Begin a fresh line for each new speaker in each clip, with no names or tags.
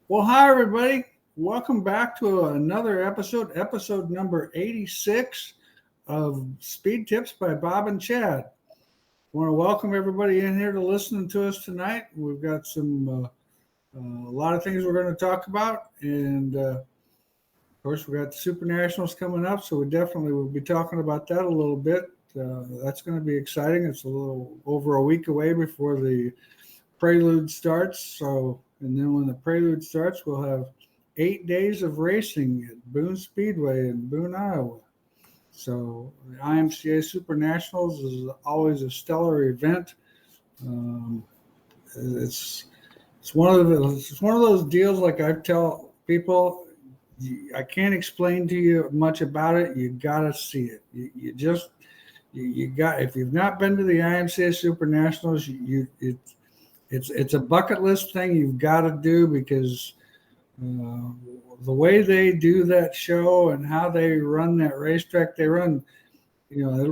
Well, hi, everybody. Welcome back to another episode number 86 of Speed Tips by Bob and Chad. I want to welcome everybody in here to listen to us tonight. We've got a lot of things we're going to talk about. And of course, we got the Supernationals coming up. So we definitely will be talking about that a little bit. That's going to be exciting. It's a little over a week away before the Prelude starts. And then when the Prelude starts, we'll have 8 days of racing at Boone Speedway in Boone, Iowa. So the IMCA Supernationals is always a stellar event. Um, it's one of those deals. Like I tell people, I can't explain to you much about it. You gotta see it. You got, if you've not been to the IMCA Supernationals, it's a bucket list thing you've got to do because the way they do that show and how they run that racetrack, it'll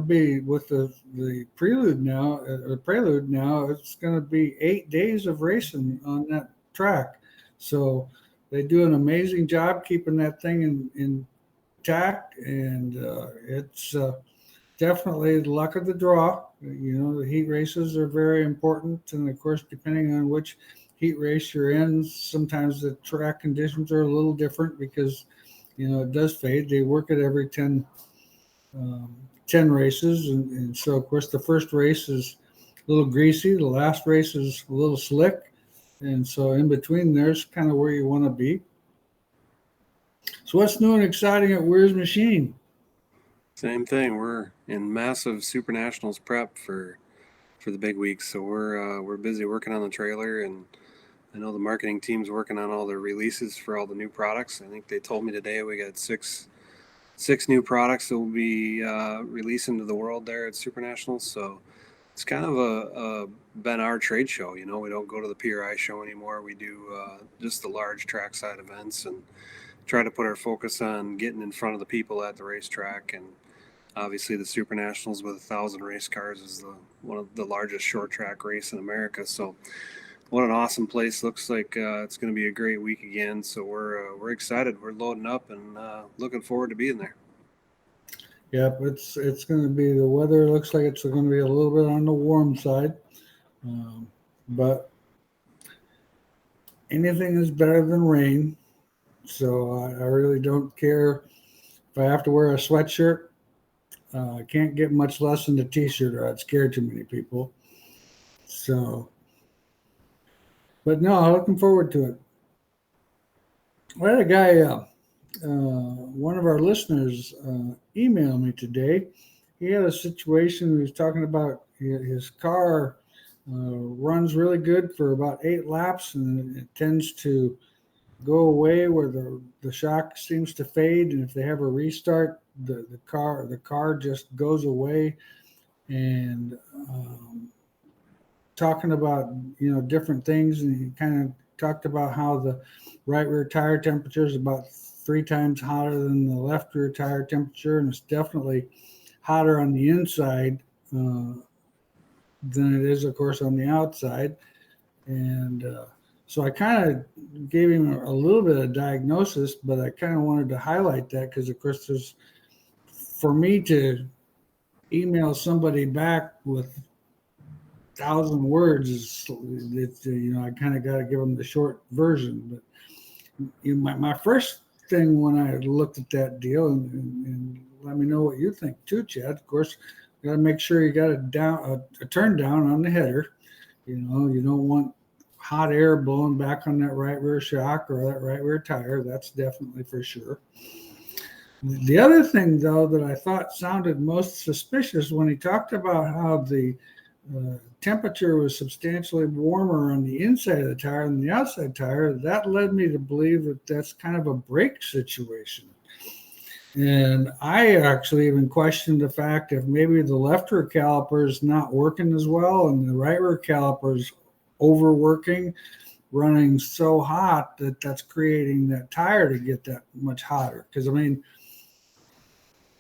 be with the prelude now, prelude now, it's going to be 8 days of racing on that track. So they do an amazing job keeping that thing intact, and it's definitely the luck of the draw. The heat races are very important, and of course, depending on which heat race you're in, sometimes the track conditions are a little different because it does fade. They work it every 10 races, and so of course the first race is a little greasy, the last race is a little slick, and so in between there's kind of where you want to be. So what's new and exciting at Weir's Machine?
Same thing. We're in massive Supernationals prep for the big weeks, so we're busy working on the trailer, and I know the marketing team's working on all the releases for all the new products. I think they told me today we got six new products that will be releasing to the world there at Supernationals. So it's kind of been our trade show. We don't go to the PRI show anymore. We do just the large trackside events and try to put our focus on getting in front of the people at the racetrack. And obviously, the Supernationals with 1,000 race cars is one of the largest short track race in America. So, what an awesome place! Looks like it's going to be a great week again. So we're excited. We're loading up and looking forward to being there.
Yep, it's going to be, the weather looks like it's going to be a little bit on the warm side, but anything is better than rain. So I really don't care if I have to wear a sweatshirt. I can't get much less than a t-shirt, or I'd scare too many people. So, but no, looking forward to it. I had a guy, one of our listeners, email me today. He had a situation. He was talking about his car runs really good for about 8 laps, and it tends to go away where the shock seems to fade, and if they have a restart, the car just goes away. And talking about different things, and he kind of talked about how the right rear tire temperature is about 3 times hotter than the left rear tire temperature, and it's definitely hotter on the inside than it is, of course, on the outside. And so I kind of gave him a little bit of diagnosis, but I kind of wanted to highlight that because, of course, for me to email somebody back with 1,000 words, I kind of got to give them the short version. But my first thing when I looked at that deal, and let me know what you think too, Chad. Of course, you got to make sure you got a turn down on the header. You don't want hot air blowing back on that right rear shock or that right rear tire. That's definitely for sure. The other thing, though, that I thought sounded most suspicious when he talked about how the temperature was substantially warmer on the inside of the tire than the outside tire, that led me to believe that that's kind of a brake situation. And I actually even questioned the fact if maybe the left rear caliper is not working as well and the right rear caliper is overworking, running so hot that that's creating that tire to get that much hotter. Because, I mean,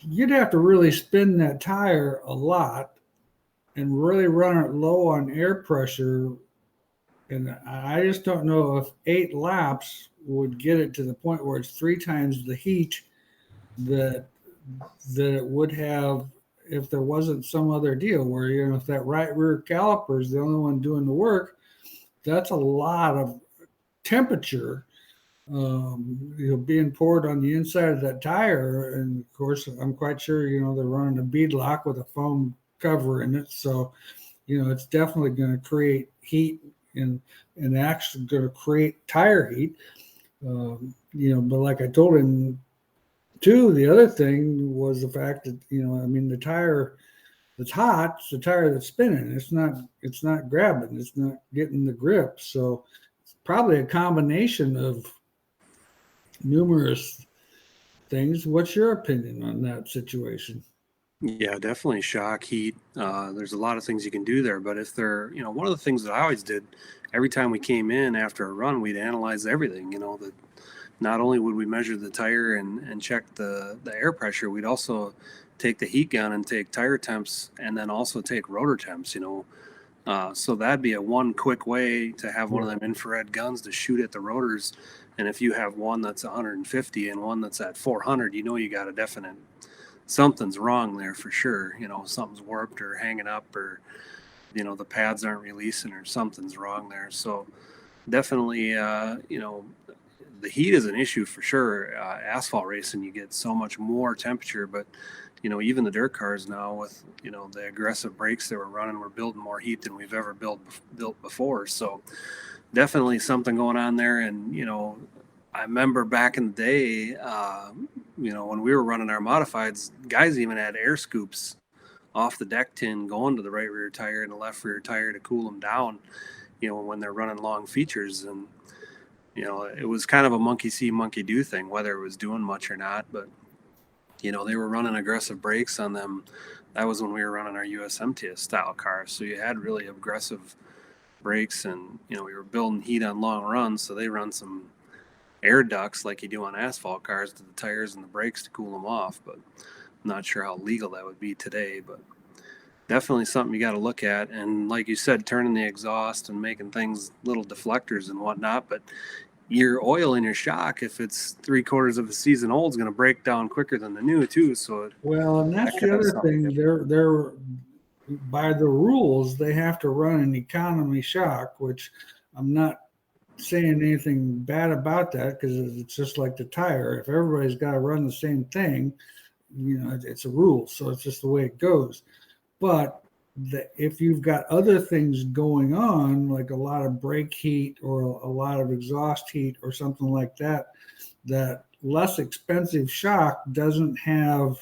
you'd have to really spin that tire a lot and really run it low on air pressure And I just don't know if 8 laps would get it to the point where it's 3 times the heat that it would have if there wasn't some other deal where, if that right rear caliper is the only one doing the work, that's a lot of temperature being poured on the inside of that tire. And of course, I'm quite sure, they're running a bead lock with a foam cover in it. So, it's definitely going to create heat and actually going to create tire heat. But like I told him too, the other thing was the fact that, the tire that's hot, it's the tire that's spinning. It's not grabbing, it's not getting the grip. So it's probably a combination of numerous things. What's your opinion on that situation?
Yeah, definitely shock, heat. There's a lot of things you can do there, but if they're, one of the things that I always did every time we came in after a run, we'd analyze everything. That not only would we measure the tire and check the air pressure, we'd also take the heat gun and take tire temps and then also take rotor temps. So that'd be a one quick way to have one of them infrared guns to shoot at the rotors. And if you have one that's 150 and one that's at 400, you got a definite something's wrong there for sure. Something's warped or hanging up, or the pads aren't releasing, or something's wrong there. So definitely, the heat is an issue for sure. Asphalt racing, you get so much more temperature, but even the dirt cars now with the aggressive brakes that we're running, we're building more heat than we've ever built before. So definitely something going on there. And I remember back in the day, when we were running our modifieds, guys even had air scoops off the deck tin going to the right rear tire and the left rear tire to cool them down, when they're running long features. And, it was kind of a monkey see, monkey do thing, whether it was doing much or not. But, they were running aggressive brakes on them. That was when we were running our USMTS style cars. So you had really aggressive brakes, and, we were building heat on long runs. So they run some air ducts like you do on asphalt cars to the tires and the brakes to cool them off. But I'm not sure how legal that would be today, but definitely something you got to look at. And like you said, turning the exhaust and making things little deflectors and whatnot. But your oil in your shock, if it's 3/4 of a season old, is going to break down quicker than the new too. So
And that's the other thing. They're by the rules, they have to run an economy shock, which I'm not saying anything bad about that, because it's just like the tire. If everybody's got to run the same thing, it's a rule. So it's just the way it goes. But if you've got other things going on, like a lot of brake heat or a lot of exhaust heat or something like that, that less expensive shock doesn't have.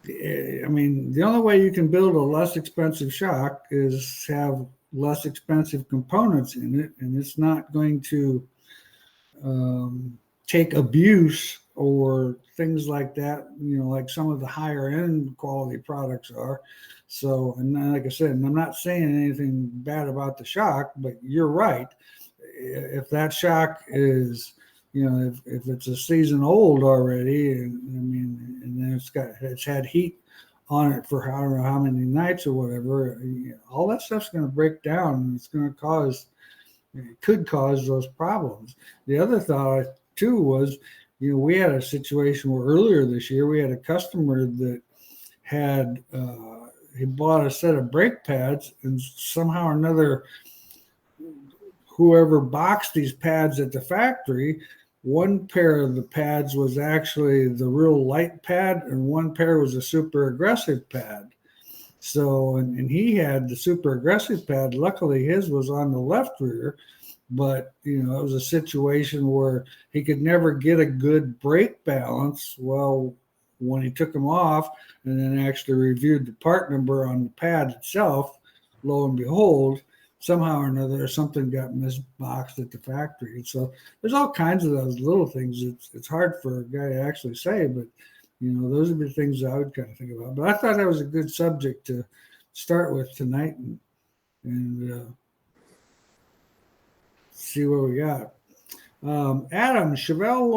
The only way you can build a less expensive shock is have less expensive components in it, and it's not going to take abuse or things like that, like some of the higher end quality products are. So, and like I said, and I'm not saying anything bad about the shock, but you're right. If that shock is, if it's a season old already, and then it's had heat on it for I don't know how many nights or whatever, all that stuff's going to break down, and it could cause those problems. The other thought too was, we had a situation where earlier this year we had a customer that had he bought a set of brake pads, and somehow or another, whoever boxed these pads at the factory, one pair of the pads was actually the real light pad, and one pair was a super aggressive pad. So, and he had the super aggressive pad. Luckily, his was on the left rear, but it was a situation where he could never get a good brake balance. Well, when he took them off and then actually reviewed the part number on the pad itself, lo and behold, somehow or another, something got misboxed at the factory. So there's all kinds of those little things. It's hard for a guy to actually say, but those would be things I would kind of think about. But I thought that was a good subject to start with tonight, and see what we got. Adam, Chevelle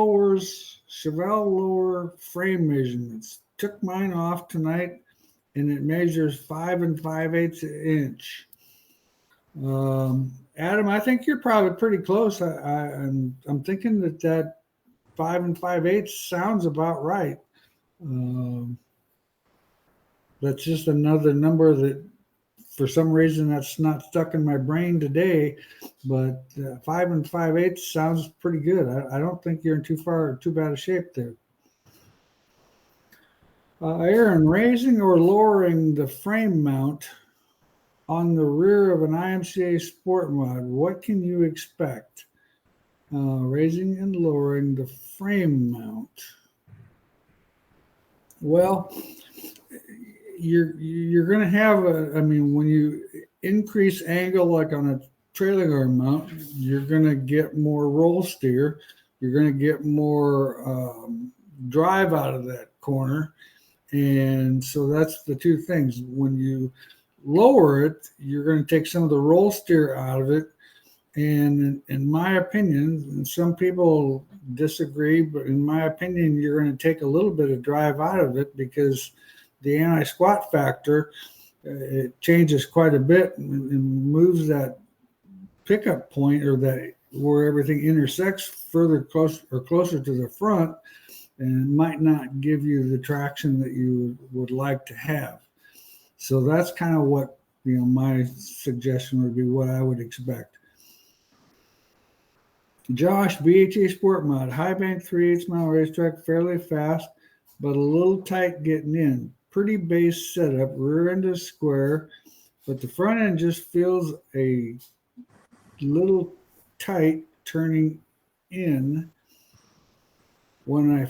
lower frame measurements. Took mine off tonight, and it measures 5 5/8 inch. Adam, I think you're probably pretty close. I'm thinking that 5 5/8 sounds about right. That's just another number that, for some reason, that's not stuck in my brain today. But 5 5/8 sounds pretty good. I don't think you're in too bad a shape there. Aaron, raising or lowering the frame mount on the rear of an IMCA Sport Mod, what can you expect? Raising and lowering the frame mount. Well, you're going to have when you increase angle like on a trailing arm mount, you're going to get more roll steer. You're going to get more drive out of that corner. And so that's the two things. When you lower it, you're going to take some of the roll steer out of it. And in my opinion, and some people disagree, but in my opinion, you're going to take a little bit of drive out of it because the anti-squat factor, it changes quite a bit and moves that pickup point, or that where everything intersects, closer to the front, and might not give you the traction that you would like to have. So that's kind of what, my suggestion would be, what I would expect. Josh, BHA Sport Mod, high bank 3/8 mile racetrack, fairly fast, but a little tight getting in. Pretty base setup, rear end is square, but the front end just feels a little tight turning in. When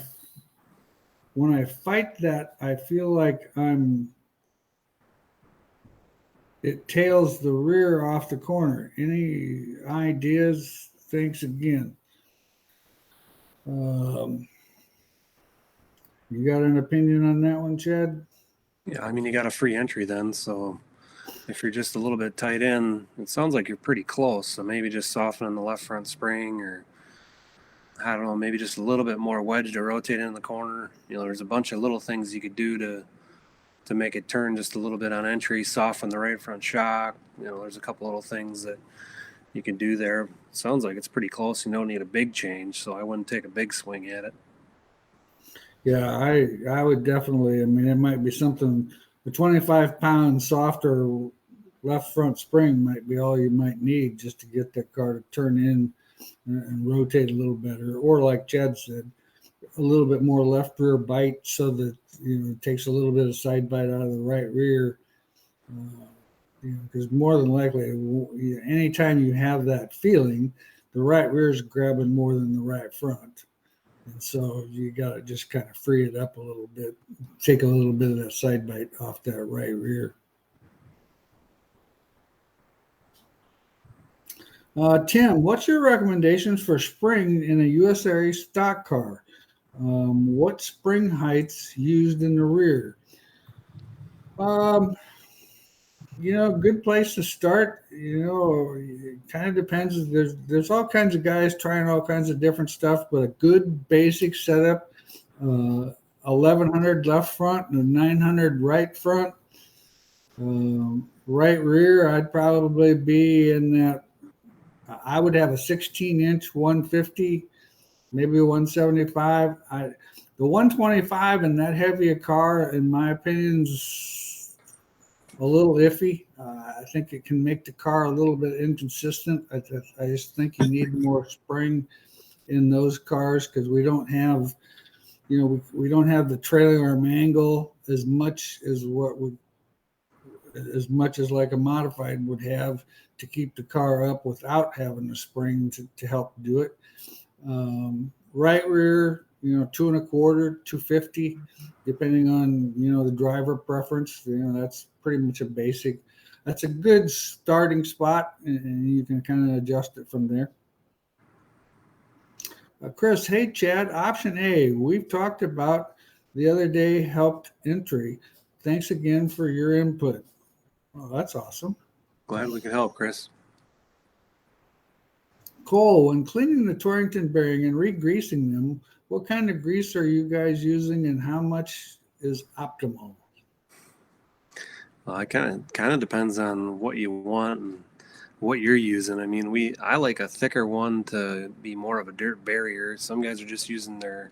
I fight that, I feel like it tails the rear off the corner. Any ideas? Thanks again. You got an opinion on that one, Chad?
Yeah, you got a free entry then, so if you're just a little bit tight in, it sounds like you're pretty close. So maybe just softening the left front spring, or I don't know, maybe just a little bit more wedge to rotate in the corner. There's a bunch of little things you could do to make it turn just a little bit on entry, soften the right front shock. There's a couple little things that you can do there. Sounds like it's pretty close. You don't need a big change, so I wouldn't take a big swing at it.
Yeah, I would definitely. It might be something. The 25-pound softer left front spring might be all you might need just to get that car to turn in and rotate a little better. Or like Chad said, a little bit more left rear bite so that it takes a little bit of side bite out of the right rear. Because more than likely, anytime you have that feeling, the right rear is grabbing more than the right front. And so you got to just kind of free it up a little bit, take a little bit of that side bite off that right rear. Tim, what's your recommendations for spring in a US Series stock car? What spring heights used in the rear? Good place to start. It kind of depends. There's all kinds of guys trying all kinds of different stuff, but a good basic setup, 1100 left front and a 900 right front. Right rear, I'd probably be in that. I would have a 16-inch 150, maybe a 175. The 125 in that heavy a car, in my opinion, is a little iffy. I think it can make the car a little bit inconsistent. I just think you need more spring in those cars because we don't have, we don't have the trailing arm angle as much as like a modified would have to keep the car up without having the spring to help do it. Right rear, 2.25, 250, depending on, the driver preference. That's pretty much a basic. That's a good starting spot, and you can kind of adjust it from there. Chris, hey, Chad, option A, we've talked about the other day, helped entry. Thanks again for your input. Oh, that's awesome.
Glad we could help, Chris.
Cole, when cleaning the Torrington bearing and re-greasing them, what kind of grease are you guys using and how much is optimal?
Well, it kind of depends on what you want and what you're using. I mean, I like a thicker one to be more of a dirt barrier. Some guys are just using their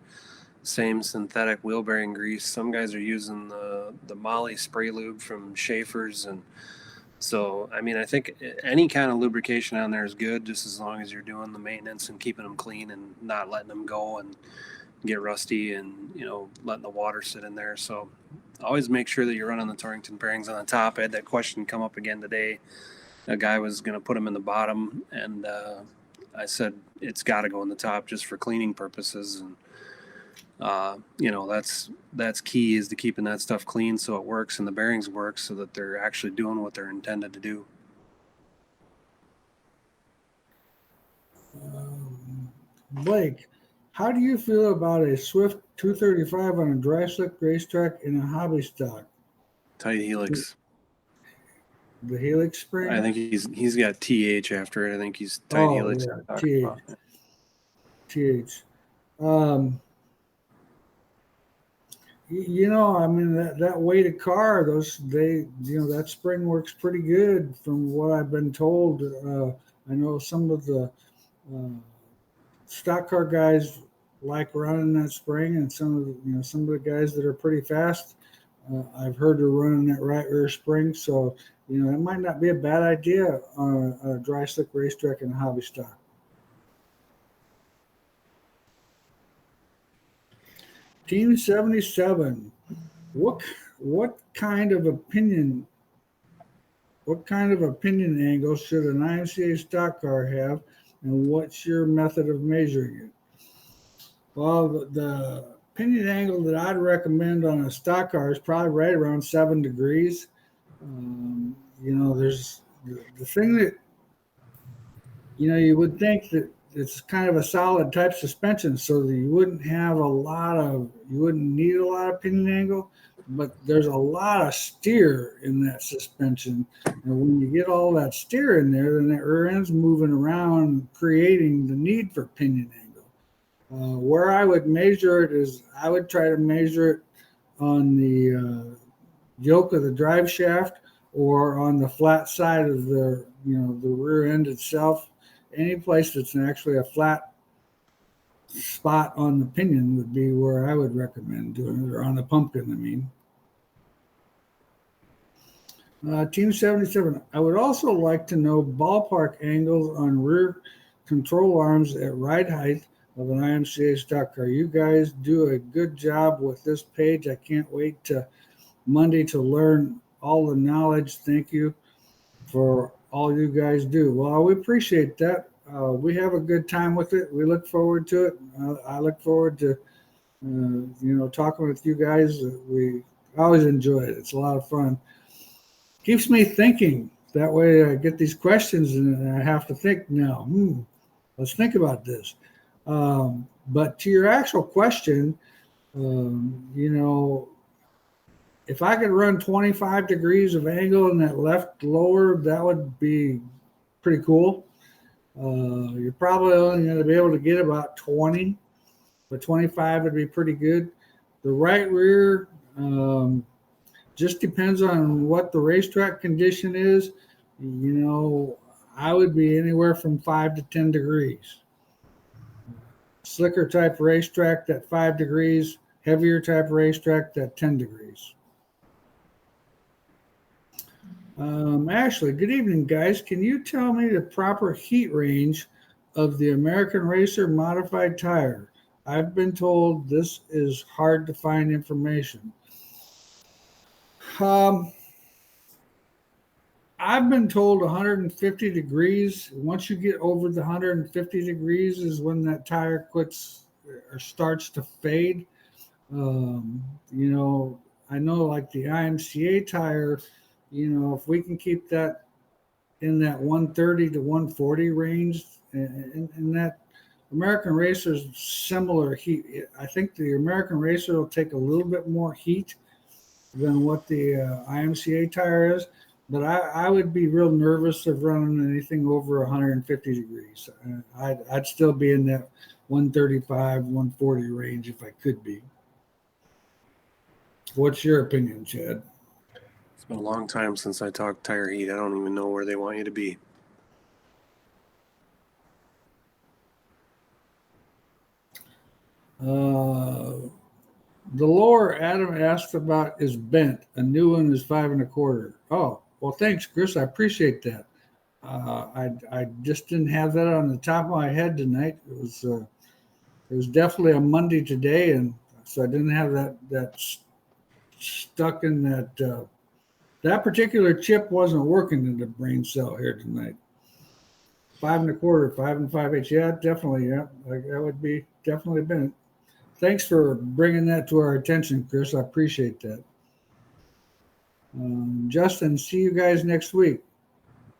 same synthetic wheel bearing grease. Some guys are using the Molly spray lube from Schaefer's, and so I mean, I think any kind of lubrication on there is good, just as long as you're doing the maintenance and keeping them clean and not letting them go and get rusty, and letting the water sit in there. So always make sure that you're running the Torrington bearings on the top. I had that question come up again today. A guy was going to put them in the bottom, and I said it's got to go in the top just for cleaning purposes. And that's key, is to keeping that stuff clean so it works and the bearings work so that they're actually doing what they're intended to do.
Blake, how do you feel about a Swift 235 on a dry slick racetrack in a hobby stock?
Tight helix.
The helix spring?
I think he's got TH after it. I think he's tight helix.
Yeah, TH. I mean, that weighted car, that spring works pretty good from what I've been told. I know some of the stock car guys like running that spring, and some of the guys that are pretty fast, I've heard they're running that right rear spring. So it might not be a bad idea on a dry slick racetrack in a hobby stock. Team 77. What kind of opinion angle should an IMCA stock car have, and what's your method of measuring it? Well, the pinion angle that I'd recommend on a stock car is probably right around 7 degrees. There's the thing that you would think that it's kind of a solid type suspension, so that you wouldn't need a lot of pinion angle, but there's a lot of steer in that suspension. And when you get all that steer in there, then that rear end's moving around, creating the need for pinion angle. Where I would measure it is I would try to measure it on the yoke of the drive shaft, or on the flat side of the rear end itself. Any place that's actually a flat spot on the pinion would be where I would recommend doing it, or on the pumpkin, Team 77, I would also like to know ballpark angles on rear control arms at ride height of an IMCA stock car. You guys do a good job with this page. I can't wait to Monday to learn all the knowledge. Thank you for all you guys do. Well, we appreciate that. We have a good time with it. We look forward to it. I look forward to talking with you guys. We always enjoy it. It's a lot of fun. Keeps me thinking. That way I get these questions and I have to think now. Let's think about this. But to your actual question, if I could run 25 degrees of angle in that left lower, that would be pretty cool. You're probably only going to be able to get about 20, but 25 would be pretty good. The right rear just depends on what the racetrack condition is. I would be anywhere from 5 to 10 degrees. Slicker type racetrack, that 5 degrees. Heavier type racetrack, that 10 degrees. Ashley, good evening, guys. Can you tell me the proper heat range of the American Racer modified tire? I've been told this is hard to find information. I've been told 150 degrees. Once you get over the 150 degrees is when that tire quits or starts to fade. I know like the IMCA tire, if we can keep that in that 130 to 140 range, and that American Racer's similar heat. I think the American Racer will take a little bit more heat than what the IMCA tire is, but I would be real nervous of running anything over 150 degrees. I'd still be in that 135, 140 range if I could be. What's your opinion, Chad?
It's been a long time since I talked tire heat. I don't even know where they want you to be.
The lower Adam asked about is bent. A new one is 5 1/4. Oh, well, thanks, Chris. I appreciate that. I just didn't have that on the top of my head tonight. It was definitely a Monday today, and so I didn't have that stuck in that. That particular chip wasn't working in the brain cell here tonight. 5 1/4, 5 5/8. Yeah, definitely. Yeah, like that would be definitely bent. Thanks for bringing that to our attention, Chris. I appreciate that. Justin, see you guys next week.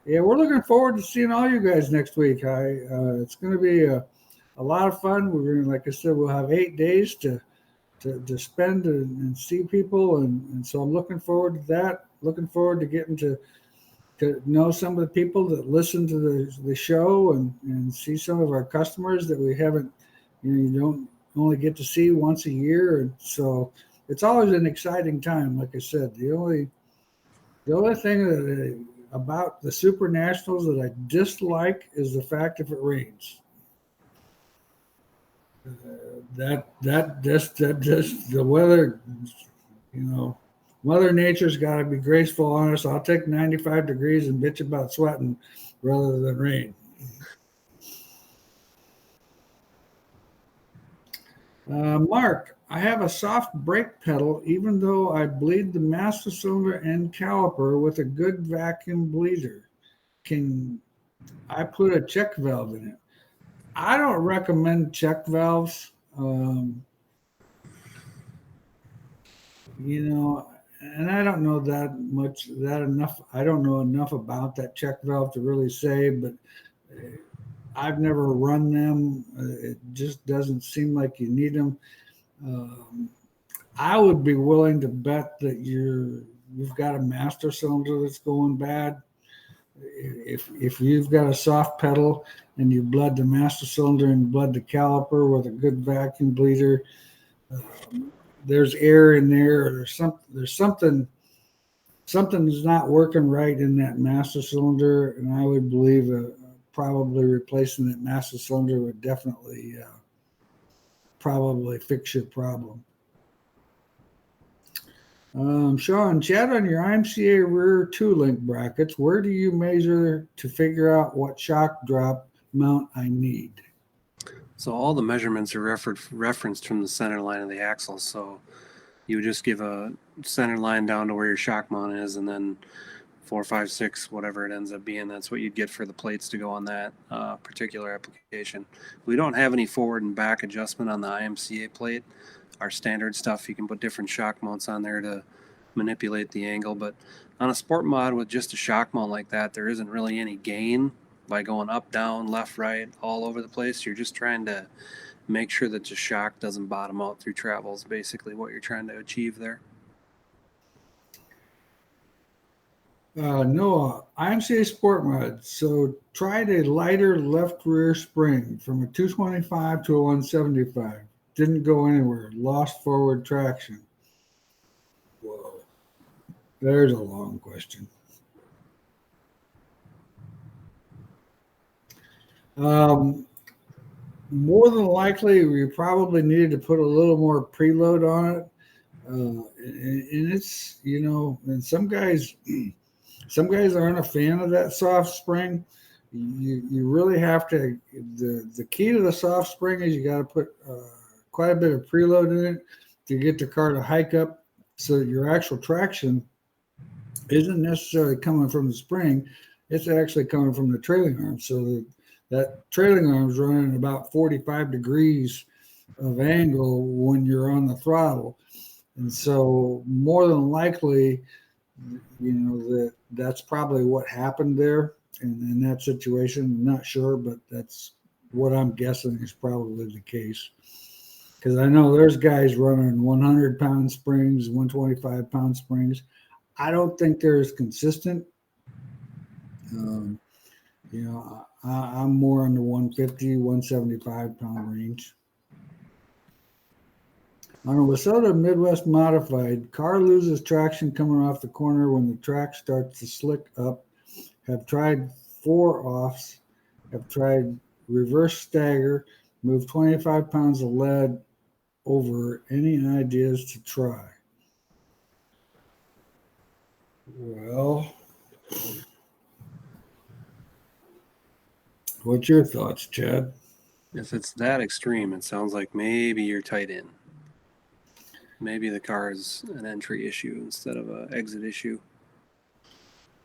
Yeah, we're looking forward to seeing all you guys next week. It's going to be a lot of fun. We're going to, like I said, we'll have 8 days to spend and see people, and so I'm looking forward to that. Looking forward to getting to know some of the people that listen to the show and see some of our customers that we haven't, you don't only get to see once a year, and so it's always an exciting time. Like I said, the only thing about the Supernationals that I dislike is the fact if it rains. That just the weather, Mother Nature's got to be graceful on us. I'll take 95 degrees and bitch about sweating rather than rain. Mark, I have a soft brake pedal, even though I bleed the master cylinder and caliper with a good vacuum bleeder. Can I put a check valve in it? I don't recommend check valves. And I don't know enough. I don't know enough about that check valve to really say, but I've never run them. It just doesn't seem like you need them. I would be willing to bet that you've got a master cylinder that's going bad. If you've got a soft pedal and you bled the master cylinder and bled the caliper with a good vacuum bleeder, there's air in there, or there's something's not working right in that master cylinder, and I would believe probably replacing that master cylinder would definitely probably fix your problem. Sean, Chad, on your IMCA rear two-link brackets, where do you measure to figure out what shock drop mount I need?
So all the measurements are referenced from the center line of the axle. So you would just give a center line down to where your shock mount is, and then 4, 5, 6, whatever it ends up being, that's what you'd get for the plates to go on that particular application. We don't have any forward and back adjustment on the IMCA plate. Our standard stuff, you can put different shock mounts on there to manipulate the angle, but on a sport mod with just a shock mount like that, there isn't really any gain by going up, down, left, right, all over the place. You're just trying to make sure that the shock doesn't bottom out through travel is basically what you're trying to achieve there.
Noah, IMCA Sport Mod. So tried a lighter left rear spring from a 225 to a 175. Didn't go anywhere. Lost forward traction. Whoa. There's a long question. More than likely, we probably needed to put a little more preload on it. And it's, and some guys aren't a fan of that soft spring. You really have to, the key to the soft spring is you got to put quite a bit of preload in it to get the car to hike up so that your actual traction isn't necessarily coming from the spring. It's actually coming from the trailing arm. So that trailing arm is running about 45 degrees of angle when you're on the throttle. And so more than likely, that's probably what happened there in that situation. I'm not sure, but that's what I'm guessing is probably the case. Because I know there's guys running 100-pound springs, 125-pound springs. I don't think they're as consistent. I'm more in the 150, 175-pound range. On a Wasota Midwest Modified, car loses traction coming off the corner when the track starts to slick up. Have tried 4 offs. Have tried reverse stagger, move 25 pounds of lead over any ideas to try? Well, what's your thoughts, Chad?
If it's that extreme, it sounds like maybe you're tight in. Maybe the car is an entry issue instead of an exit issue.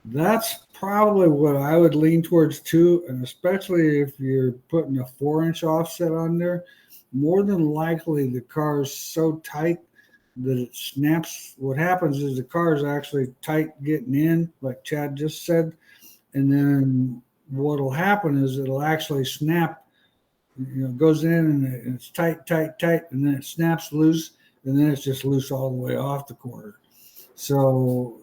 That's probably what I would lean towards too, and especially if you're putting a 4-inch offset on there, more than likely the car is so tight that it snaps. What happens is the car is actually tight getting in, like Chad just said, and then what'll happen is it'll actually snap. Goes in and it's tight, and then it snaps loose, and then it's just loose all the way off the corner. So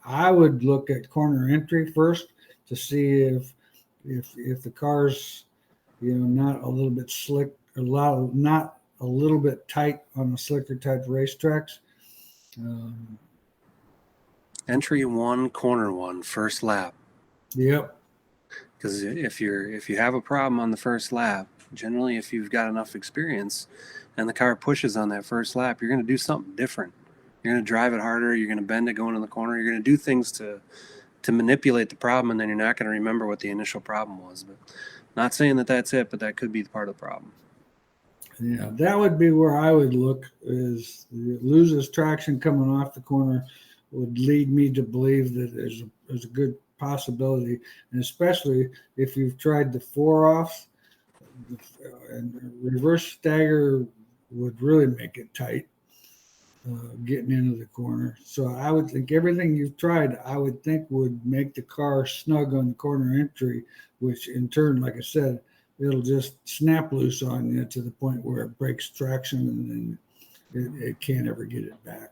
I would look at corner entry first to see if the car's not a little bit slick, not a little bit tight on the slicker type racetracks.
Entry 1, corner 1, first lap.
Yep.
Because if you have a problem on the first lap, generally if you've got enough experience and the car pushes on that first lap, you're going to do something different. You're going to drive it harder. You're going to bend it going in the corner. You're going to do things to manipulate the problem, and then you're not going to remember what the initial problem was. But not saying that that's it, but that could be part of the problem.
Yeah, that would be where I would look. Is it loses traction coming off the corner would lead me to believe that there's a good possibility, and especially if you've tried the 4-offs, and reverse stagger would really make it tight getting into the corner. So I would think everything you've tried, I would think would make the car snug on the corner entry, which in turn, like I said, it'll just snap loose on you to the point where it breaks traction and then it can't ever get it back.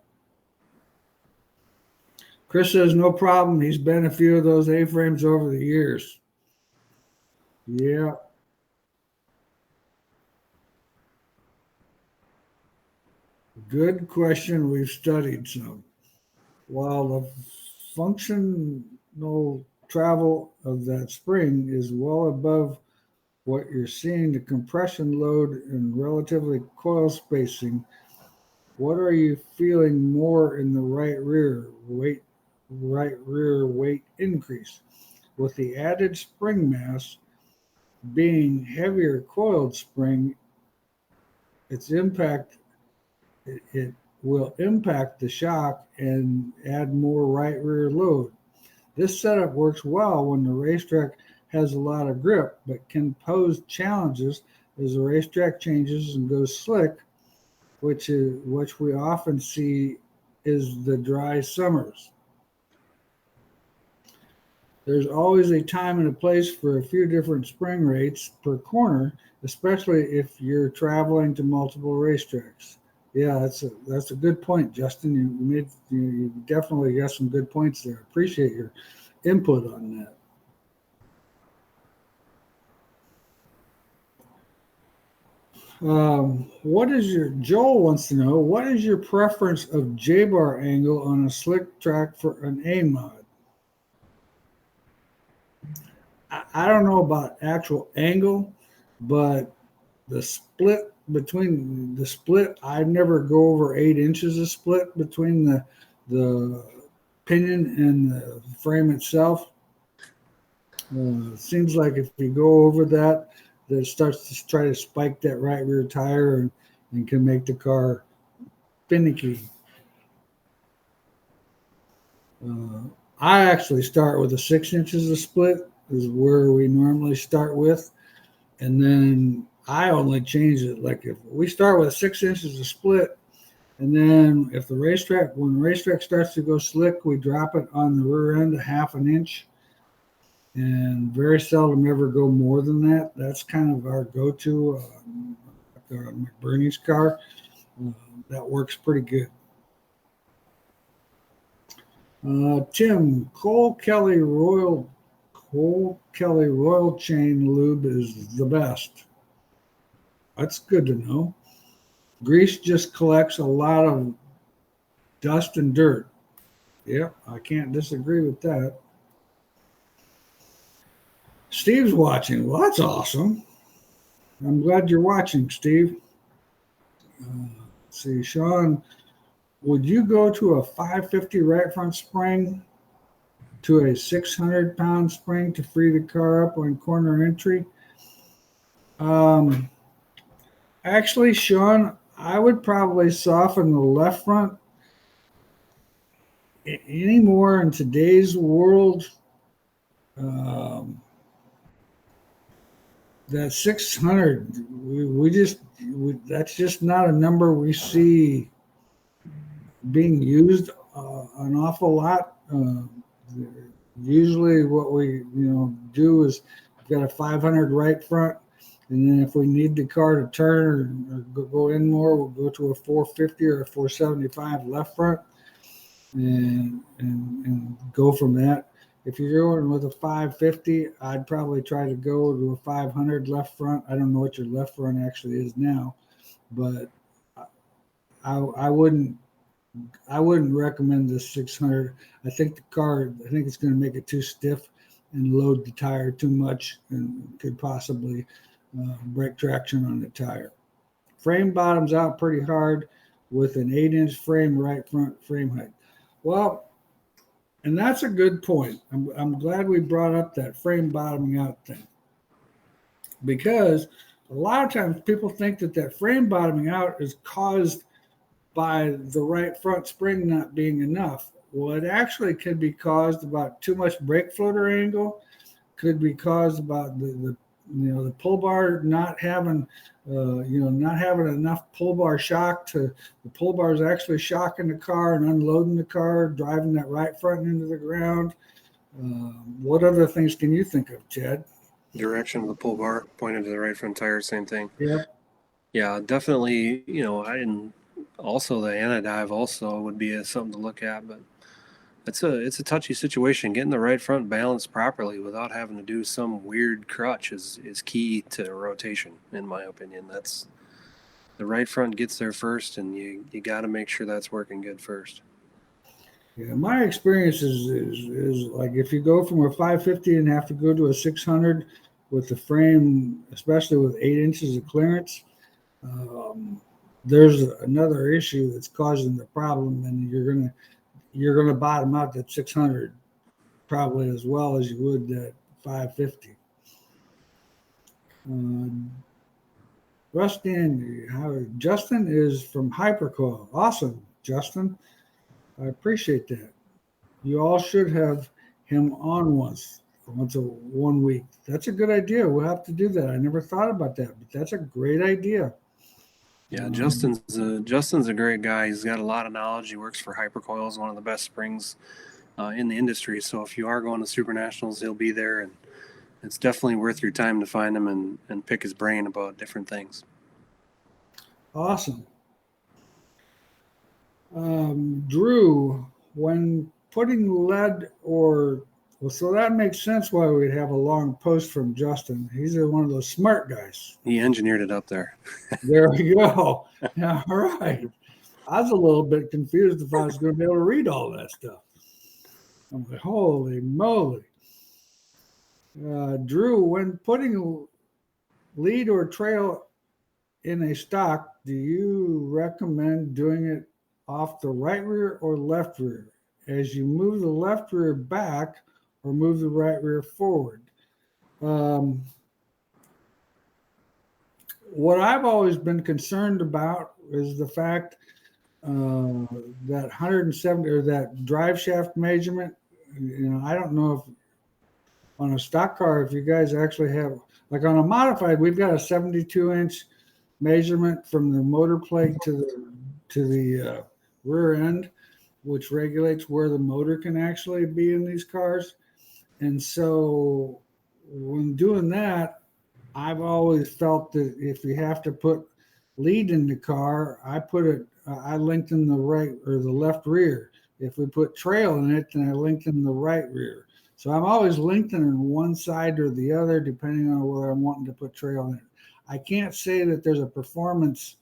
Chris says, no problem. He's been a few of those A-frames over the years. Yeah. Good question. We've studied some. While the functional travel of that spring is well above what you're seeing, the compression load and relatively coil spacing, what are you feeling more in the right rear weight increase? With the added spring mass being heavier coiled spring, its impact it will impact the shock and add more right rear load. This setup works well when the racetrack has a lot of grip, but can pose challenges as the racetrack changes and goes slick, which we often see is the dry summers. There's always a time and a place for a few different spring rates per corner, especially if you're traveling to multiple racetracks. Yeah, that's a good point, Justin. You definitely got some good points there. Appreciate your input on that. Joel wants to know, what is your preference of J-bar angle on a slick track for an A mod? I don't know about actual angle, but the split, I never go over 8 inches of split between the pinion and the frame itself. It seems like if you go over that, it starts to try to spike that right rear tire and can make the car finicky. I actually start with a 6 inches of split is where we normally start with. And then I only change it. Like if we start with 6 inches of split, and then when the racetrack starts to go slick, we drop it on the rear end a 1/2 inch. And very seldom ever go more than that. That's kind of our go-to. McBurney's car, that works pretty good. Tim, Cole Kelly Royal Chain Lube is the best. That's good to know. Grease just collects a lot of dust and dirt. Yep, I can't disagree with that. Steve's watching. Well, that's awesome. I'm glad you're watching, Steve. See, Sean, would you go to a 550 right front spring to a 600-pound spring to free the car up on corner entry? Actually, Sean, I would probably soften the left front. Anymore in today's world, that 600, that's just not a number we see being used an awful lot. Usually what we do is we've got a 500 right front, and then if we need the car to turn or go in more, we'll go to a 450 or a 475 left front and go from that. If you're going with a 550, I'd probably try to go to a 500 left front. I don't know what your left front actually is now, but I wouldn't recommend the 600. I think it's going to make it too stiff and load the tire too much and could possibly break traction on the tire. Frame bottoms out pretty hard with an 8-inch frame, right front frame height. Well, and that's a good point. I'm glad we brought up that frame bottoming out thing, because a lot of times people think that frame bottoming out is caused by the right front spring not being enough. Well, it actually could be caused about too much brake floater angle, could be caused about the pull bar not having enough pull bar shock to the pull bars actually shocking the car and unloading the car, driving that right front into the ground. What other things can you think of, Chad?
Direction of the pull bar pointed to the right front tire, same thing.
Yep.
Yeah, definitely. Also the anti-dive also would be something to look at, but it's a touchy situation. Getting the right front balanced properly without having to do some weird crutch is key to rotation, in my opinion. That's the right front gets there first, and you got to make sure that's working good first.
Yeah, my experience is like if you go from a 550 and have to go to a 600 with the frame, especially with 8 inches of clearance, there's another issue that's causing the problem, and you're gonna bottom out that 600 probably as well as you would that 550. Justin is from Hypercoil. Awesome, Justin. I appreciate that. You all should have him on once a 1 week. That's a good idea. We'll have to do that. I never thought about that, but that's a great idea.
Yeah, Justin's a great guy. He's got a lot of knowledge. He works for Hypercoils, one of the best springs in the industry. So if you are going to Supernationals, he'll be there, and it's definitely worth your time to find him and pick his brain about different things.
Awesome. Drew, when putting lead so that makes sense why we'd have a long post from Justin. He's one of those smart guys.
He engineered it up there.
There we go. Yeah, all right. I was a little bit confused if I was going to be able to read all that stuff. I'm like, holy moly. Drew, when putting lead or trail in a stock, do you recommend doing it off the right rear or left rear? As you move the left rear back or move the right rear forward? What I've always been concerned about is the fact that 170 or that drive shaft measurement. I don't know if on a stock car, if you guys actually have, like on a modified, we've got a 72-inch measurement from the motor plate to the rear end, which regulates where the motor can actually be in these cars. And so when doing that, I've always felt that if you have to put lead in the car, I lengthen the right or the left rear. If we put trail in it, then I lengthen the right rear. So I'm always lengthening one side or the other, depending on whether I'm wanting to put trail in it. I can't say that there's a performance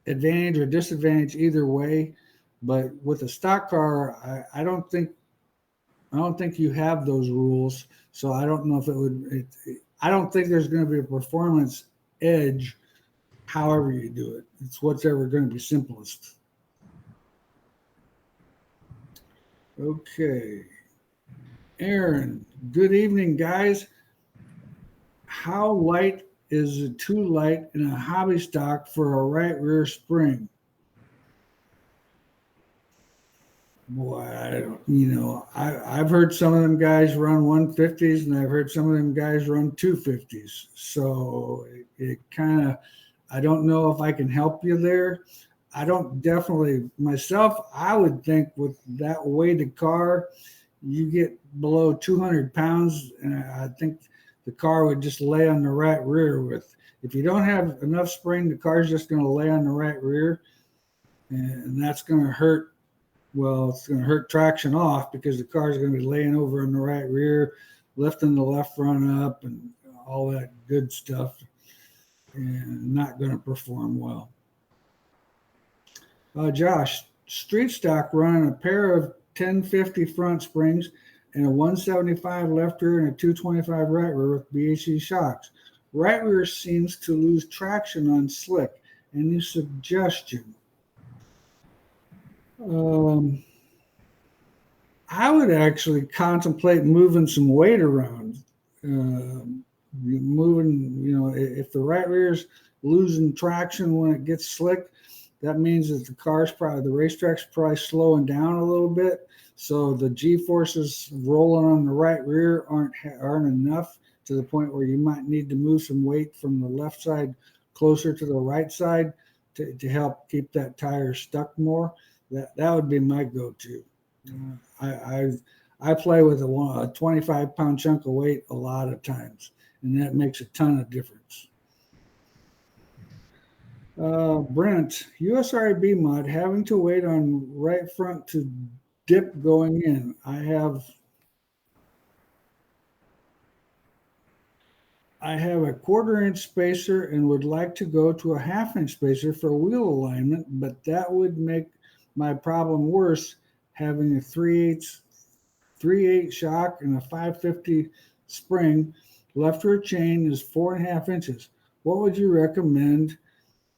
advantage or disadvantage either way, but with a stock car, I don't think you have those rules. So I don't know if I don't think there's going to be a performance edge however you do it. It's whatever going to be simplest. Okay. Aaron, good evening, guys. How light is it too light in a hobby stock for a right rear spring? Boy, I've heard some of them guys run 150s, and I've heard some of them guys run 250s. So it kind of, I don't know if I can help you there. I don't definitely myself. I would think with that weighted car, you get below 200 pounds, and I think the car would just lay on the right rear. With if you don't have enough spring, the car's just going to lay on the right rear, and that's going to hurt. Well, it's going to hurt traction off because the car is going to be laying over in the right rear, lifting the left front up, and all that good stuff, and not going to perform well. Josh, street stock running a pair of 1050 front springs and a 175 left rear and a 225 right rear with BHC shocks. Right rear seems to lose traction on slick. Any suggestion? I would actually contemplate moving some weight around. If the right rear's losing traction when it gets slick, that means that the racetrack's probably slowing down a little bit. So the G-forces rolling on the right rear aren't enough to the point where you might need to move some weight from the left side closer to the right side to help keep that tire stuck more. That would be my go-to. I play with a 25-pound chunk of weight a lot of times, and that makes a ton of difference. Brent, USRAB mod, having to wait on right front to dip going in. I have a 1/4-inch spacer and would like to go to a 1/2-inch spacer for wheel alignment, but that would make my problem worse, having a 3/8 shock and a 550 spring. Left rear chain is 4.5 inches. What would you recommend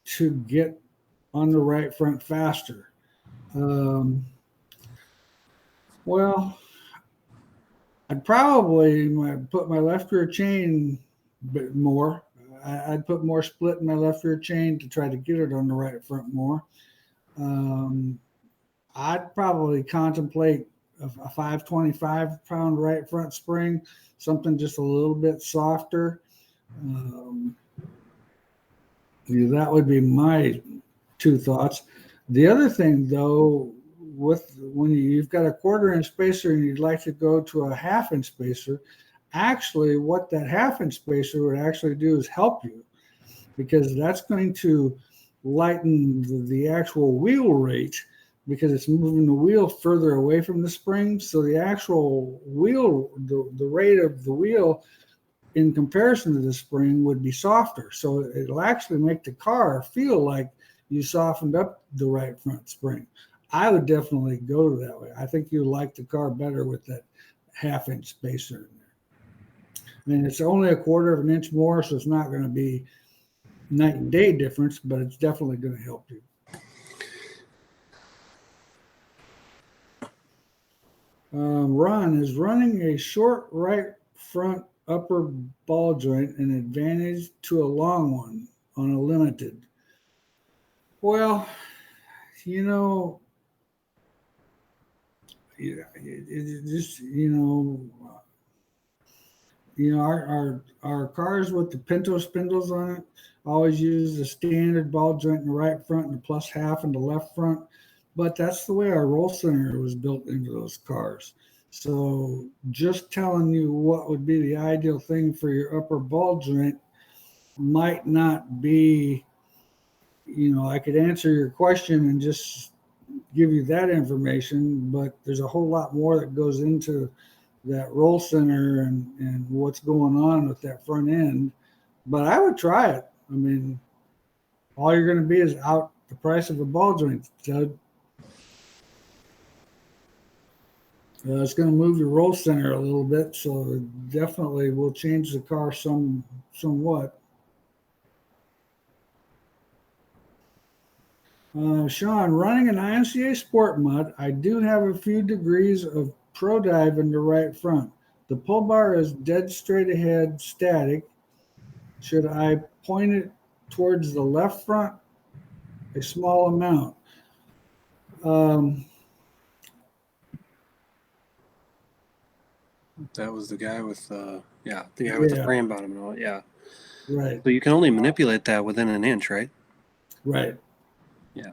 to get on the right front faster? Well, I'd probably put my left rear chain a bit more. I'd put more split in my left rear chain to try to get it on the right front more. I'd probably contemplate a 525-pound right front spring, something just a little bit softer. That would be my two thoughts. The other thing, though, when you've got a 1/4-inch spacer and you'd like to go to a 1/2-inch spacer, actually what that 1/2-inch spacer would actually do is help you, because that's going to lighten the actual wheel rate, because it's moving the wheel further away from the spring. So the actual wheel, the rate of the wheel in comparison to the spring would be softer. So it'll actually make the car feel like you softened up the right front spring. I would definitely go that way. I think you like the car better with that 1/2-inch spacer in there. I mean, it's only a 1/4 inch more, so it's not going to be night and day difference, but it's definitely going to help you. Ron, is running a short right front upper ball joint an advantage to a long one on a limited? Well, our cars with the Pinto spindles on it always use the standard ball joint in the right front and the +1/2 in the left front. But that's the way our roll center was built into those cars. So just telling you what would be the ideal thing for your upper ball joint might not be, I could answer your question and just give you that information, but there's a whole lot more that goes into that roll center and what's going on with that front end. But I would try it. I mean, all you're going to be is out the price of a ball joint, Judd. It's going to move your roll center a little bit, so it definitely will change the car somewhat. Sean, running an IMCA sport mod, I do have a few degrees of pro dive in the right front. The pull bar is dead straight ahead static. Should I point it towards the left front? A small amount.
That was the guy with the guy with the
Yeah,
frame bottom and all. Yeah.
right,
So you can only manipulate that within an inch, right?
right.
Yeah.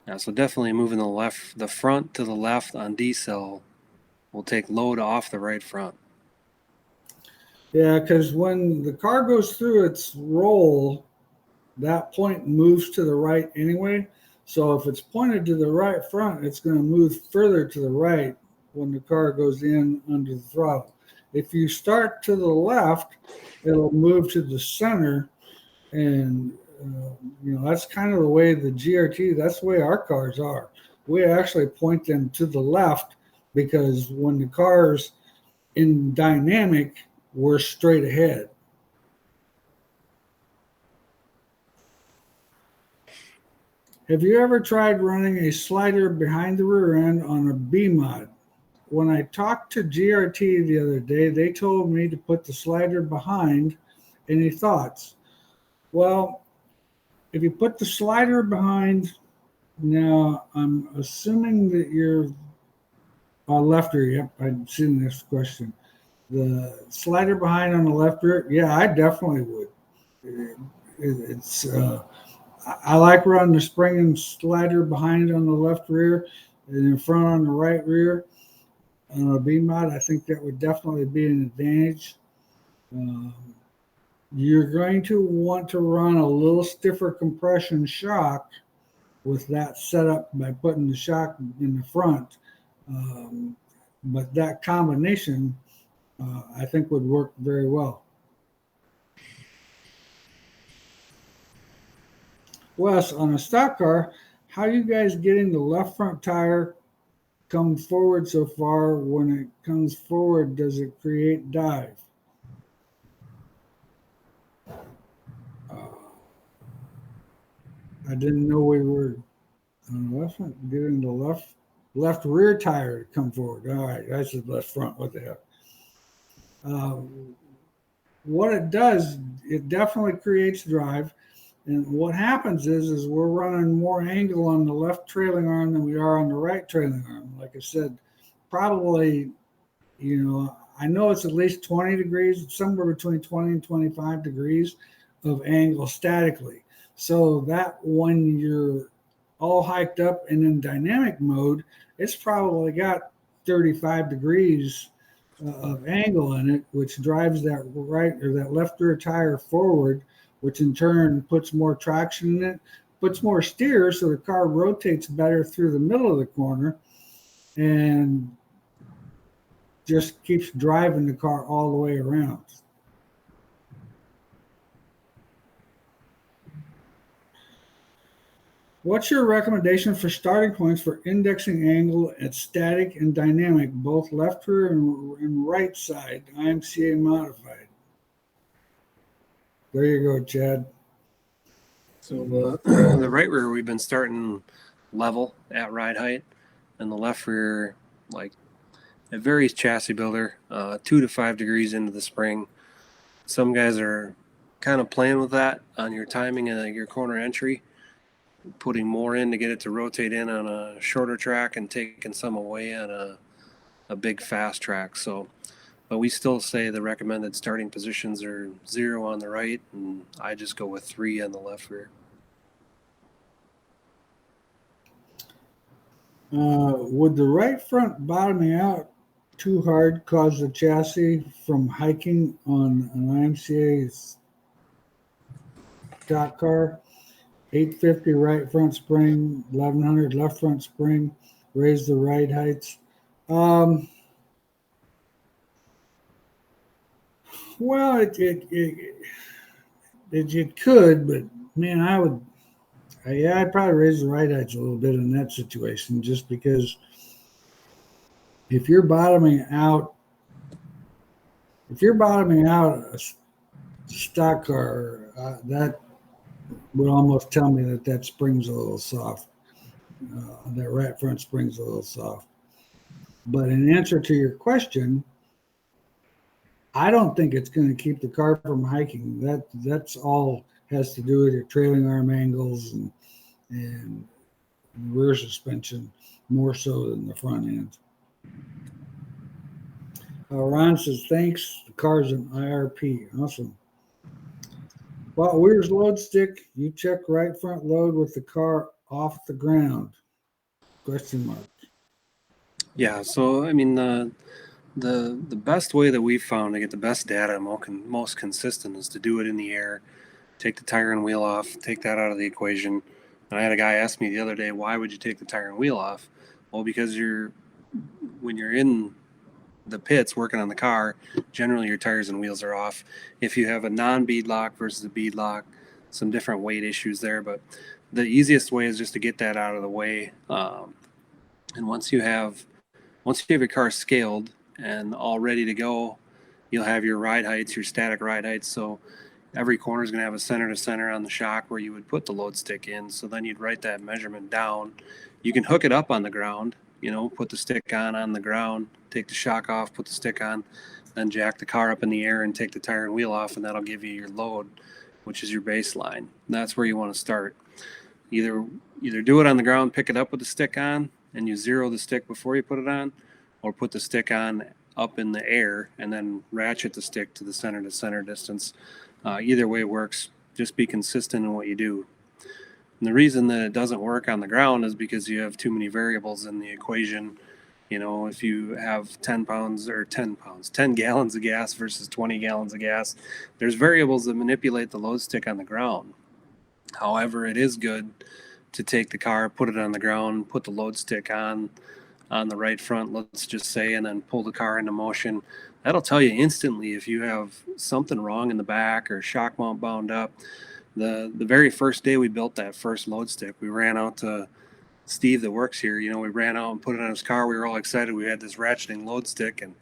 Yeah. So definitely moving the front to the left on D cell will take load off the right front.
Yeah, because when the car goes through its roll, that point moves to the right anyway. So if it's pointed to the right front, it's going to move further to the right when the car goes in under the throttle. If you start to the left, it'll move to the center, and that's kind of the way the GRT. That's the way our cars are. We actually point them to the left because when the car's in dynamic, we're straight ahead. Have you ever tried running a slider behind the rear end on a B mod? When I talked to GRT the other day, they told me to put the slider behind. Any thoughts? Well, if you put the slider behind, now I'm assuming that you're left rear. Yep, I'd seen this question. The slider behind on the left rear, yeah, I definitely would. It's I like running the spring and slider behind on the left rear and in front on the right rear. On a B mod, I think that would definitely be an advantage. You're going to want to run a little stiffer compression shock with that setup by putting the shock in the front. But that combination, I think, would work very well. Wes, on a stock car, how are you guys getting the left front tire come forward so far? When it comes forward, does it create dive? I didn't know we were on the left front getting the left rear tire to come forward. All right, that's the left front. What the hell? What it does, it definitely creates drive. And what happens is we're running more angle on the left trailing arm than we are on the right trailing arm. Like I said, probably, I know it's at least 20 degrees, it's somewhere between 20 and 25 degrees of angle statically. So that when you're all hiked up and in dynamic mode, it's probably got 35 degrees of angle in it, which drives that right or that left rear tire forward, which in turn puts more traction in it, puts more steer, so the car rotates better through the middle of the corner and just keeps driving the car all the way around. What's your recommendation for starting points for indexing angle at static and dynamic, both left rear and right side, IMCA modified? There you go, Chad.
So the right rear, we've been starting level at ride height, and the left rear, like, it varies chassis builder, 2 to 5 degrees into the spring. Some guys are kind of playing with that on your timing and your corner entry, putting more in to get it to rotate in on a shorter track and taking some away on a big fast track. So, but we still say the recommended starting positions are 0 on the right, and I just go with 3 on the left rear.
Would the right front bottoming out too hard cause the chassis from hiking on an IMCA stock car? 850 right front spring, 1100 left front spring, raise the ride heights. Well, it could, but man, I'd probably raise the ride heights a little bit in that situation, just because if you're bottoming out a stock car, would almost tell me that spring's a little soft. That right front spring's a little soft. But in answer to your question, I don't think it's going to keep the car from hiking. That's all has to do with your trailing arm angles and rear suspension more so than the front end. Ron says, thanks. The car's an IRP. Awesome. Well, Weir's load stick. You check right front load with the car off the ground. Question mark.
Yeah. So, I mean, the best way that we've found to get the best data most consistent is to do it in the air. Take the tire and wheel off, take that out of the equation. And I had a guy ask me the other day, why would you take the tire and wheel off? Well, because when you're in the pits working on the car, generally your tires and wheels are off. If you have a non-bead lock versus a bead lock, some different weight issues there. But the easiest way is just to get that out of the way. And once you have your car scaled and all ready to go, you'll have your ride heights, your static ride heights. So every corner is going to have a center to center on the shock where you would put the load stick in. So then you'd write that measurement down. You can hook it up on the ground, put the stick on the ground, take the shock off, put the stick on, then jack the car up in the air and take the tire and wheel off, and that'll give you your load, which is your baseline. And that's where you want to start. Either do it on the ground, pick it up with the stick on, and you zero the stick before you put it on, or put the stick on up in the air and then ratchet the stick to the center to center distance. Either way works. Just be consistent in what you do. And the reason that it doesn't work on the ground is because you have too many variables in the equation. If you have 10 gallons of gas versus 20 gallons of gas, there's variables that manipulate the load stick on the ground. However, it is good to take the car, put it on the ground, put the load stick on the right front, let's just say, and then pull the car into motion. That'll tell you instantly if you have something wrong in the back or shock mount bound up. The very first day we built that first load stick, we ran out to Steve that works here. We ran out and put it on his car. We were all excited. We had this ratcheting load stick, and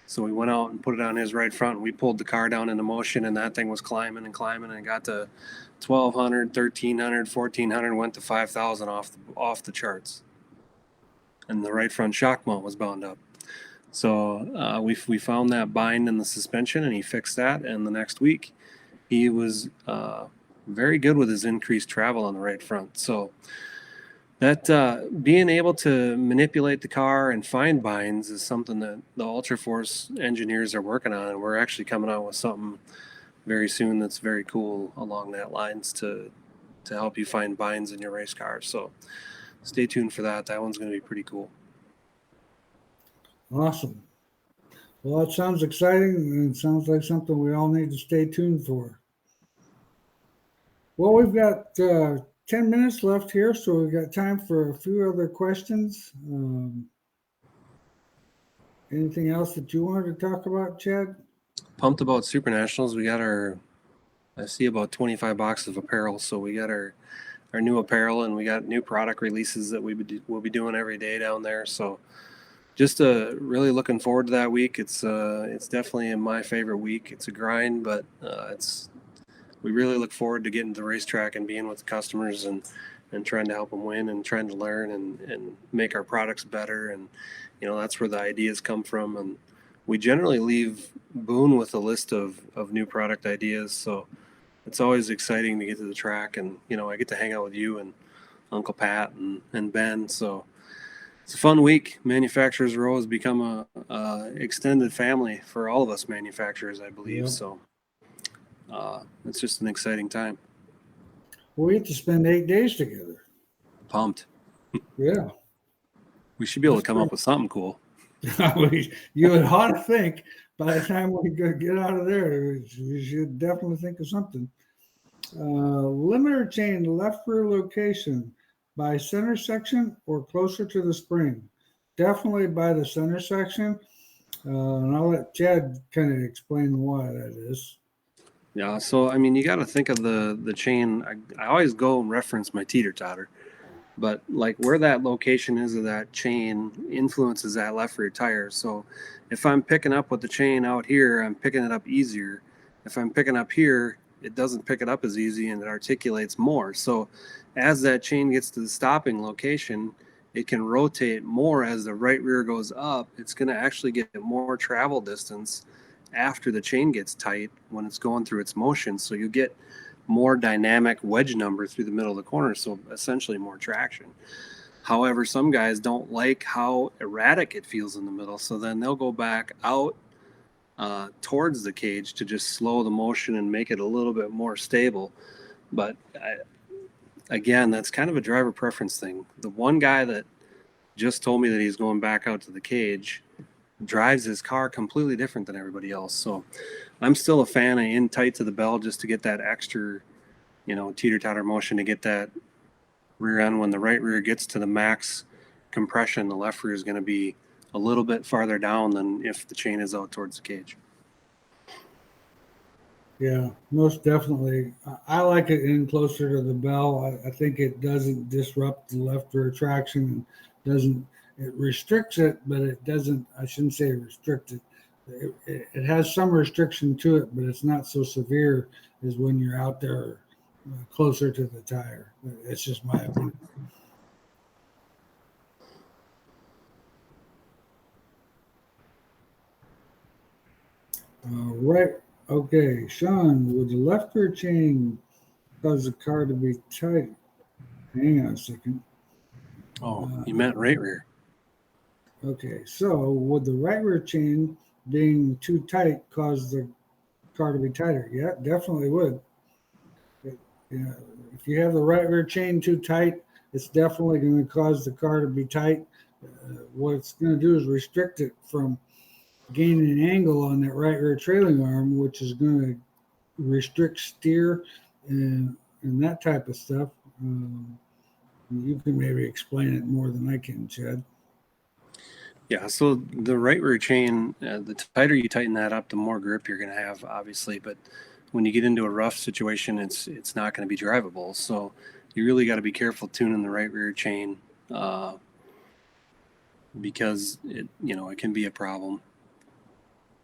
so we went out and put it on his right front. And we pulled the car down into motion, and that thing was climbing and climbing, and got to 1,200, 1,300, 1,400, went to 5,000 off the charts. And the right front shock mount was bound up. So we found that bind in the suspension, and he fixed that. And the next week, he was very good with his increased travel on the right front. So that being able to manipulate the car and find binds is something that the Ultraforce engineers are working on. And we're actually coming out with something very soon that's very cool along that lines to help you find binds in your race cars. So stay tuned for that. That one's going to be pretty cool.
Awesome. Well, it sounds exciting, and it sounds like something we all need to stay tuned for. Well, we've got 10 minutes left here, so we've got time for a few other questions. Anything else that you wanted to talk about, Chad?
Pumped about Supernationals. We got I see about 25 boxes of apparel, so we got our new apparel, and we got new product releases that we'll be doing every day down there. So just really looking forward to that week. It's definitely my favorite week. It's a grind, but we really look forward to getting to the racetrack and being with the customers and trying to help them win and trying to learn and make our products better. And that's where the ideas come from. And we generally leave Boone with a list of new product ideas. So it's always exciting to get to the track, and I get to hang out with you and Uncle Pat and Ben. So it's a fun week. Manufacturers Row has become a extended family for all of us manufacturers, I believe. Yeah. So it's just an exciting time.
We get to spend 8 days together.
Pumped.
Yeah.
We should be able to come up with something cool.
You would ought to think by the time we get out of there, we should definitely think of something. Limiter chain left rear location by center section or closer to the spring. Definitely by the center section. And I'll let Chad kind of explain why that is.
Yeah, so I mean, you got to think of the chain. I always go and reference my teeter-totter, but like where that location is of that chain influences that left rear tire. So if I'm picking up with the chain out here, I'm picking it up easier. If I'm picking up here, it doesn't pick it up as easy and it articulates more. So as that chain gets to the stopping location, it can rotate more. As the right rear goes up, it's going to actually get more travel distance after the chain gets tight when it's going through its motion. So you get more dynamic wedge number through the middle of the corner, so essentially more traction. However, some guys don't like how erratic it feels in the middle, so then they'll go back out towards the cage to just slow the motion and make it a little bit more stable. But again, that's kind of a driver preference thing. The one guy that just told me that he's going back out to the cage drives his car completely different than everybody else. So I'm still a fan of in tight to the bell just to get that extra, teeter-totter motion, to get that rear end. When the right rear gets to the max compression, the left rear is going to be a little bit farther down than if the chain is out towards the cage.
Yeah, most definitely. I like it in closer to the bell. I think it doesn't disrupt the left rear traction, and it restricts it, but it doesn't, I shouldn't say restrict it. It has some restriction to it, but it's not so severe as when you're out there closer to the tire. It's just my opinion. Right. Okay, Sean, would the left rear chain cause the car to be tight? Hang on a second.
Oh, you meant right rear.
Okay, so would the right rear chain being too tight cause the car to be tighter? Yeah, definitely would. If you have the right rear chain too tight, it's definitely going to cause the car to be tight. What it's going to do is restrict it from gaining an angle on that right rear trailing arm, which is going to restrict steer and that type of stuff. You can maybe explain it more than I can, Chad.
Yeah, so the right rear chain, the tighter you tighten that up, the more grip you're going to have, obviously. But when you get into a rough situation, it's not going to be drivable. So you really got to be careful tuning the right rear chain because it can be a problem.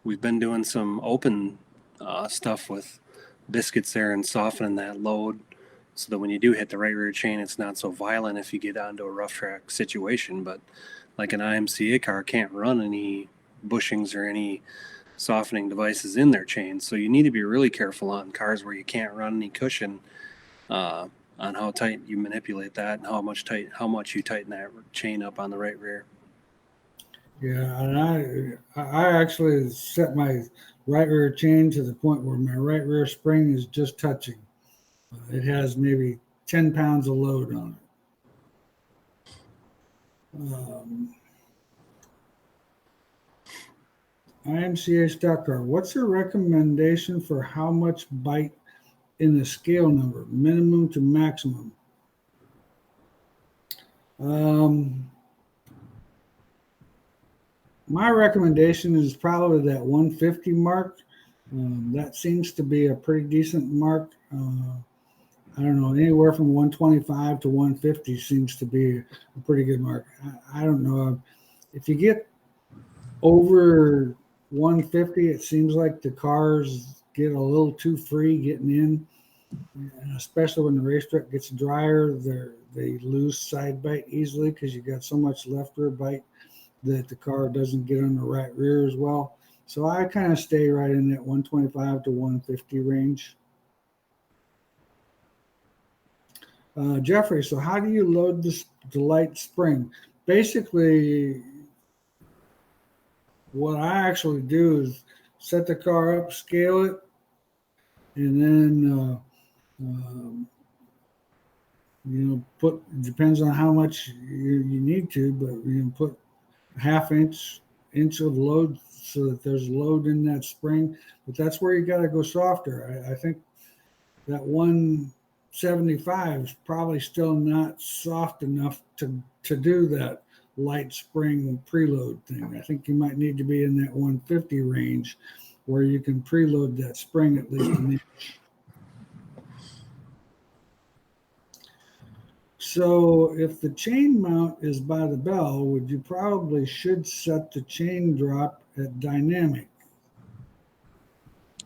We've been doing some open stuff with biscuits there and softening that load so that when you do hit the right rear chain, it's not so violent if you get onto a rough track situation. But like an IMCA car can't run any bushings or any softening devices in their chain. So you need to be really careful on cars where you can't run any cushion on how tight you manipulate that and how much you tighten that chain up on the right rear.
Yeah, and I actually set my right rear chain to the point where my right rear spring is just touching. It has maybe 10 pounds of load on it. IMCA stock car. What's your recommendation for how much bite in the scale number, minimum to maximum? My recommendation is probably that 150 mark. That seems to be a pretty decent mark. I don't know, anywhere from 125 to 150 seems to be a pretty good mark. I don't know. If you get over 150, it seems like the cars get a little too free getting in, and especially when the racetrack gets drier, they lose side bite easily because you got so much left rear bite that the car doesn't get on the right rear as well. So I kind of stay right in that 125 to 150 range. Jeffrey, so how do you load the light spring? Basically, what I actually do is set the car up, scale it, and then depends on how much you need to, but put a half inch of load so that there's load in that spring. But that's where you got to go softer. I think that 175 is probably still not soft enough to do that light spring preload thing. I think you might need to be in that 150 range where you can preload that spring at least an inch. So if the chain mount is by the bell, you probably should set the chain drop at dynamic?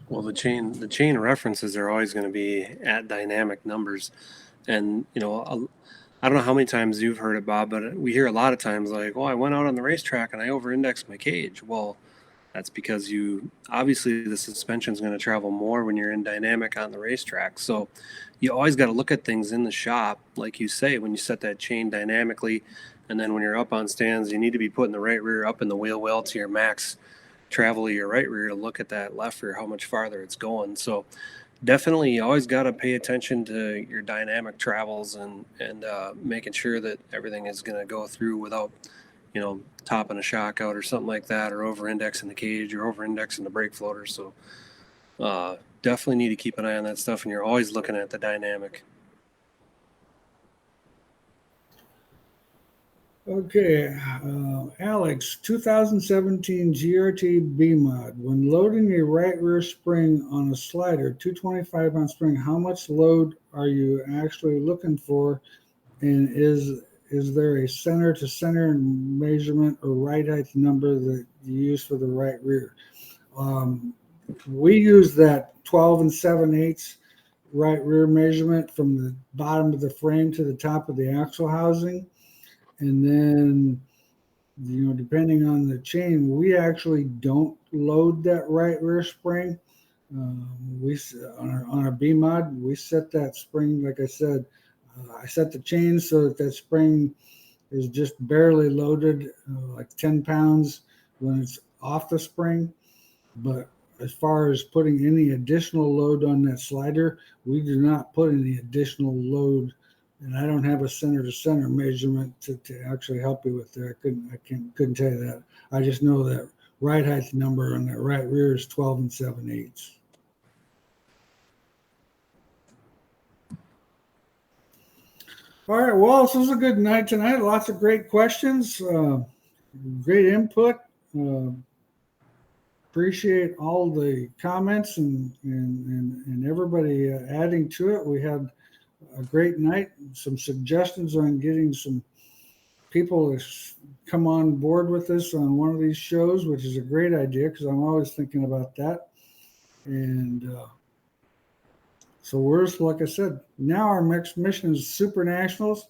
Well, the chain references are always going to be at dynamic numbers, and I don't know how many times you've heard it, Bob, but we hear a lot of times like, "Oh, I went out on the racetrack and I over-indexed my cage." Well, that's because you obviously the suspension is going to travel more when you're in dynamic on the racetrack. So you always got to look at things in the shop, like you say, when you set that chain dynamically, and then when you're up on stands, you need to be putting the right rear up in the wheel well to your max travel of your right rear to look at that left rear, how much farther it's going. So definitely you always got to pay attention to your dynamic travels and making sure that everything is going to go through without topping a shock out or something like that, or over indexing the cage or over indexing the brake floater. So definitely need to keep an eye on that stuff, and you're always looking at the dynamic.
Okay, Alex, 2017 GRT B mod. When loading a right rear spring on a slider, 225 on spring, how much load are you actually looking for? And is there a center to center measurement or right height number that you use for the right rear? We use that 12 7/8 right rear measurement from the bottom of the frame to the top of the axle housing. And then, depending on the chain, we actually don't load that right rear spring. We on our B mod, we set that spring, like I said, I set the chain so that spring is just barely loaded, like 10 pounds when it's off the spring. But as far as putting any additional load on that slider, we do not put any additional load. And I don't have a center to center measurement to actually help you with that. Couldn't tell you that. I just know that right height number on that right rear is 12 7/8. All right, well, this was a good night tonight. Lots of great questions, great input. Appreciate all the comments and everybody adding to it. We had a great night. Some suggestions on getting some people to come on board with us on one of these shows, which is a great idea because I'm always thinking about that. And so we're, like I said, now our next mission is Supernationals.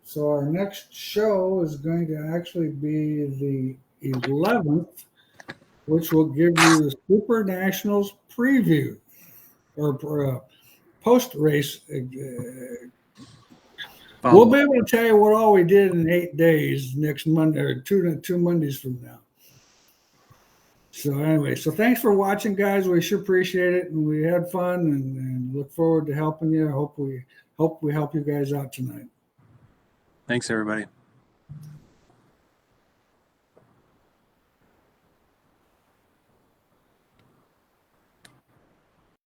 So our next show is going to actually be the 11th, which will give you the Supernationals preview or post-race. We'll be able to tell you what all we did in 8 days next Monday or two Mondays from now. So anyway, so thanks for watching, guys. We sure appreciate it, and we had fun, and look forward to helping you. I hope we help you guys out tonight.
Thanks, everybody.